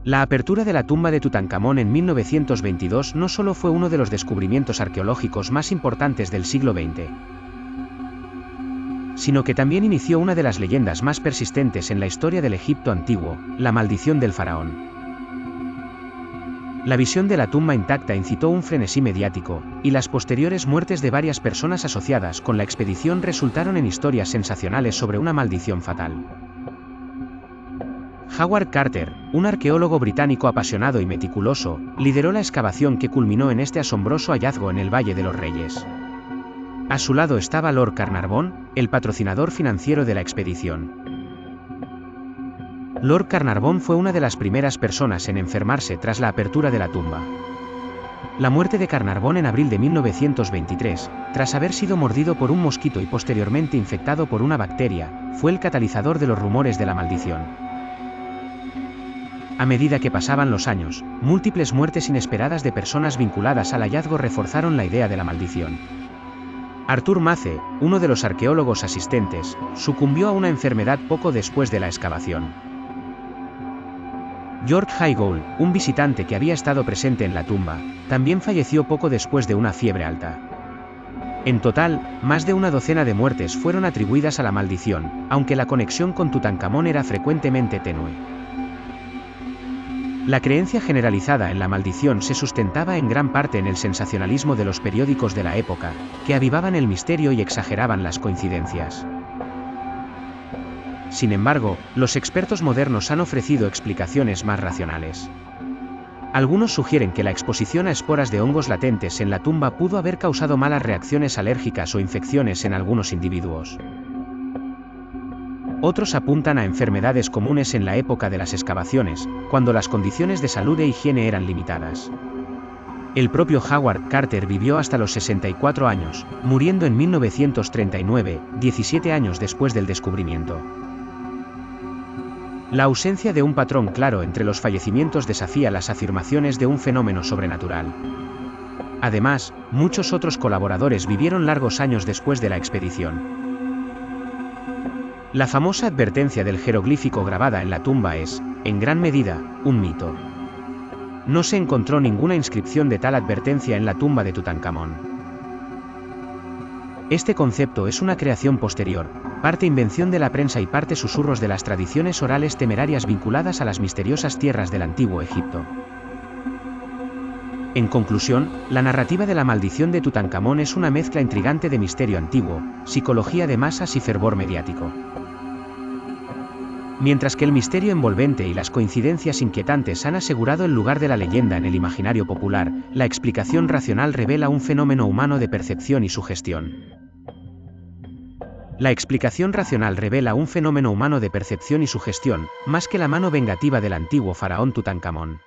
La apertura de la tumba de Tutankamón en 1922 no solo fue uno de los descubrimientos arqueológicos más importantes del siglo XX, sino que también inició una de las leyendas más persistentes en la historia del Egipto antiguo, la maldición del faraón. La visión de la tumba intacta incitó un frenesí mediático, y las posteriores muertes de varias personas asociadas con la expedición resultaron en historias sensacionales sobre una maldición fatal. Howard Carter, un arqueólogo británico apasionado y meticuloso, lideró la excavación que culminó en este asombroso hallazgo en el Valle de los Reyes. A su lado estaba Lord Carnarvon, el patrocinador financiero de la expedición. Lord Carnarvon fue una de las primeras personas en enfermarse tras la apertura de la tumba. La muerte de Carnarvon en abril de 1923, tras haber sido mordido por un mosquito y posteriormente infectado por una bacteria, fue el catalizador de los rumores de la maldición. A medida que pasaban los años, múltiples muertes inesperadas de personas vinculadas al hallazgo reforzaron la idea de la maldición. Arthur Mace, uno de los arqueólogos asistentes, sucumbió a una enfermedad poco después de la excavación. George Highgall, un visitante que había estado presente en la tumba, también falleció poco después de una fiebre alta. En total, más de una docena de muertes fueron atribuidas a la maldición, aunque la conexión con Tutankamón era frecuentemente tenue. La creencia generalizada en la maldición se sustentaba en gran parte en el sensacionalismo de los periódicos de la época, que avivaban el misterio y exageraban las coincidencias. Sin embargo, los expertos modernos han ofrecido explicaciones más racionales. Algunos sugieren que la exposición a esporas de hongos latentes en la tumba pudo haber causado malas reacciones alérgicas o infecciones en algunos individuos. Otros apuntan a enfermedades comunes en la época de las excavaciones, cuando las condiciones de salud e higiene eran limitadas. El propio Howard Carter vivió hasta los 64 años, muriendo en 1939, 17 años después del descubrimiento. La ausencia de un patrón claro entre los fallecimientos desafía las afirmaciones de un fenómeno sobrenatural. Además, muchos otros colaboradores vivieron largos años después de la expedición. La famosa advertencia del jeroglífico grabada en la tumba es, en gran medida, un mito. No se encontró ninguna inscripción de tal advertencia en la tumba de Tutankamón. Este concepto es una creación posterior, parte invención de la prensa y parte susurros de las tradiciones orales temerarias vinculadas a las misteriosas tierras del antiguo Egipto. En conclusión, la narrativa de la maldición de Tutankamón es una mezcla intrigante de misterio antiguo, psicología de masas y fervor mediático. Mientras que el misterio envolvente y las coincidencias inquietantes han asegurado el lugar de la leyenda en el imaginario popular, la explicación racional revela un fenómeno humano de percepción y sugestión. La explicación racional revela un fenómeno humano de percepción y sugestión, más que la mano vengativa del antiguo faraón Tutankamón.